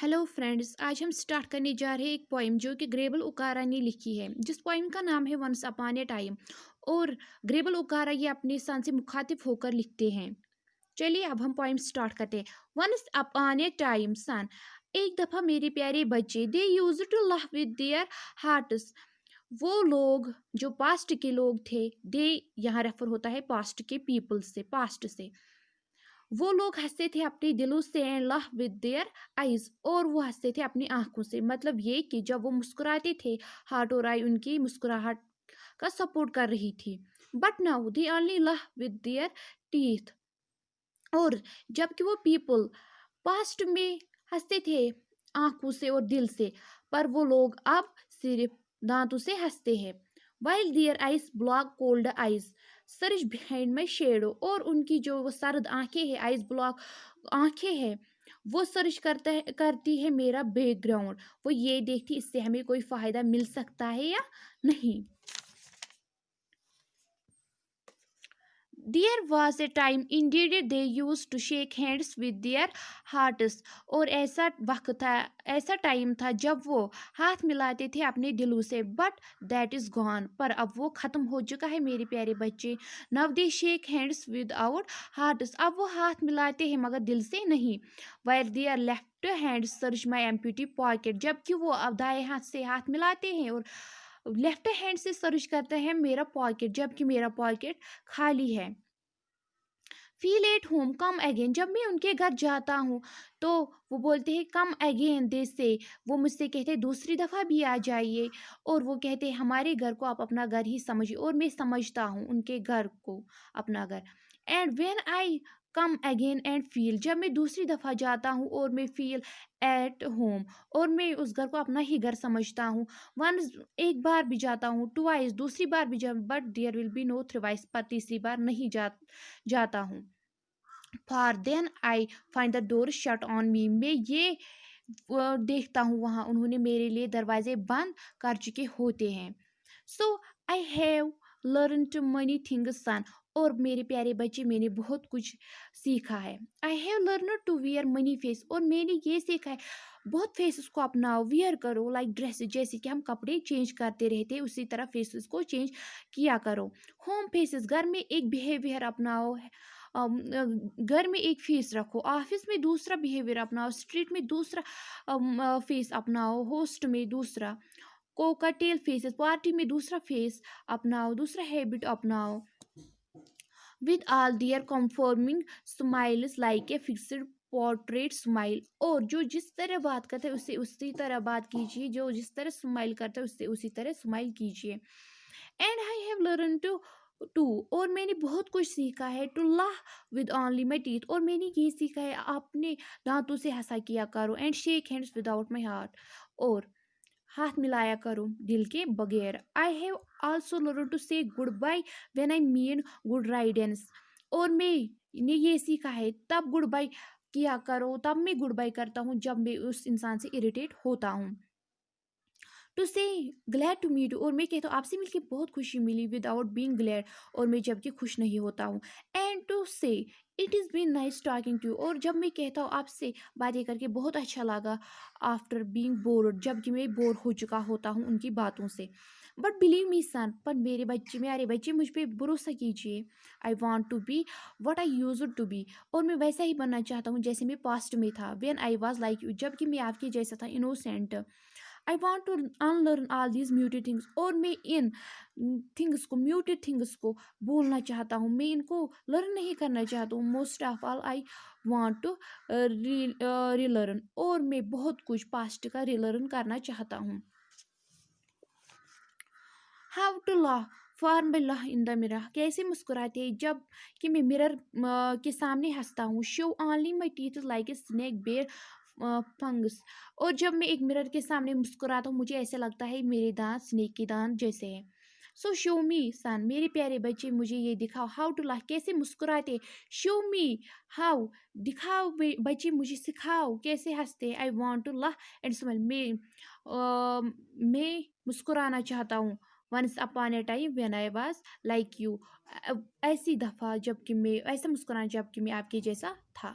Hello friends, आज हम start करने जा रहे हैं एक पोइम जो कि ग्रेबल ओकारा ने लिखी है, जिस पोइम का नाम है वंस अपॉन ए टाइम। और ग्रेबल ओकारा ये अपने सन से मुखातिब होकर लिखते हैं। चलिए अब हम पोइम स्टार्ट करते हैं। Once upon a time son, एक दफ़ा मेरे प्यारे बच्चे, they used to love with their hearts. वो लोग जो पास्ट के लोग थे, दे यहाँ रेफर होता है पास्ट के पीपल से, पास्ट से। वो लोग हंसते थे अपने दिलों से and love with their eyes, और वो हंसते थे अपनी आंखों से। मतलब ये कि जब वो मुस्कुराते थे, हार्ट और आई उनकी मुस्कुराहट का सपोर्ट कर रही थी। But now they only love with there teeth. और जबकि वो पीपल पास्ट में हंसते थे आंखों से और दिल से, पर वो लोग अब सिर्फ दांतों से हंसते हैं। While their eyes block cold eyes search behind my shadow, और उनकी जो वो सर्द आंखें हैं, आइज ब्लॉक आंखें हैं, वो सर्च करती है मेरा बैकग्राउंड। वो ये देखती इससे हमें कोई फायदा मिल सकता है या नहीं। There was a time indeed they used to shake hands with their hearts, और ऐसा वक्त था, ऐसा टाइम था जब वो हाथ मिलाते थे अपने दिलों से। बट दैट इज़ गॉन, पर अब वो ख़त्म हो चुका है मेरे प्यारे बच्चे। Now they shake hands with our hearts, अब वो हाथ मिलाते हैं मगर दिल से नहीं। While their left hand search my empty pocket, जबकि वो अब दाएं हाथ से हाथ मिलाते हैं और लेफ्ट हैंड से सर्च करते हैं मेरा पॉकेट, जबकि मेरा पॉकेट खाली है। Feel at home come again, जब मैं उनके घर जाता हूँ तो वो बोलते हैं कम अगेन दे से, वो मुझसे कहते हैं दूसरी दफ़ा भी आ जाइए। और वो कहते हैं हमारे घर को आप अपना घर ही समझिए, और मैं समझता हूँ उनके घर को अपना घर। And when I come again and feel, जब मैं दूसरी दफ़ा जाता हूँ और मैं फील एट होम, और मैं उस घर को अपना ही घर समझता हूँ। वंस, एक बार भी जाता हूँ, ट्वाइस दूसरी बार भी जा, but there will be no thrice, पर तीसरी बार नहीं जाता हूँ। For then I find the door shut on me, मैं ये देखता हूँ वहाँ उन्होंने मेरे लिए दरवाजे बंद कर चुके होते हैं। So I have learn to many things son, और मेरे प्यारे बच्चे मैंने बहुत कुछ सीखा है। I have learn to wear many face, और मैंने ये सीखा है बहुत फेसेस को अपनाओ, वियर करो लाइक ड्रेस, जैसे कि हम कपड़े चेंज करते रहते हैं उसी तरह फेसेस को चेंज किया करो। होम फेसेस, घर में एक बिहेवियर अपनाओ, घर में एक फेस रखो, ऑफिस में दूसरा बिहेवियर अपनाओ, स्ट्रीट में दूसरा फेस अपनाओ, होस्ट में दूसरा, कोकाटेल फेसेस, पार्टी में दूसरा फेस अपनाओ, दूसरा हैबिट अपनाओ। With all their conforming smiles like a fixed portrait smile, और जो जिस तरह बात करता है उससे उसी तरह बात कीजिए, जो जिस तरह स्माइल करता है उससे उसी तरह स्माइल कीजिए। And I have learn too, और मैंने बहुत कुछ सीखा है, टू लाह विद ओनली माई टीथ, और मैंने ये सीखा है अपने दांतों से हंसा किया करो। And shake hands without my heart, और हाथ मिलाया करो दिल के बगैर। I have also learn to say good bye when I mean good riddance, और मैं ने ये सीखा है तब गुड बाय किया करो, तब मैं गुड बाय करता हूँ जब मैं उस इंसान से इरिटेट होता हूँ। टू से ग्लैड टू मीट, और मैं कहता हूँ आपसे मिलके बहुत खुशी मिली, विदाउट बीइंग ग्लैड, और मैं जबकि खुश नहीं होता हूँ। And to say it is been nice talking to you, और जब मैं कहता हूँ आपसे बातें करके बहुत अच्छा लगा, आफ्टर बीइंग बोर्ड, जबकि मैं बोर हो चुका होता हूँ उनकी बातों से। बट बिलीव मी सन, पर मेरे बच्चे मुझ पर भरोसा कीजिए। I want to be what I use to be, और मैं वैसा ही बनना चाहता हूँ जैसे मैं पास्ट में था, when I was like you, जबकि मैं आपके जैसा था, innocent. I want to unlearn all these muted things, और मैं इन थिंग्स को, म्यूटेड थिंग्स को बोलना चाहता हूँ, मैं इनको लर्न नहीं करना चाहता हूँ। Most of all I want to relearn, और मैं बहुत कुछ पास्ट का रीलर्न करना चाहता हूँ। हाउ टू लाह फॉर माई लाह इन द मिरर, कैसे मुस्कुराते हैं जब कि मैं मिरर के सामने हंसता हूँ। Show only my teeth like a snake bare fangs, और जब मैं एक मिरर के सामने मुस्कुराता हूँ मुझे ऐसा लगता है मेरे दांत स्नेक के दांत जैसे हैं। सो शो मी सन, मेरे प्यारे बच्चे मुझे ये दिखाओ, हाउ टू लाह, कैसे मुस्कुराते। शो मी हाउ, दिखाओ बच्चे मुझे सिखाओ कैसे हंसते। I want to laugh and smile, मैं मुस्कुराना चाहता हूँ। Once upon a time when I was like you, ऐसी दफ़ा जबकि मैं ऐसा मुस्कुराना जबकि मैं आपके जैसा था।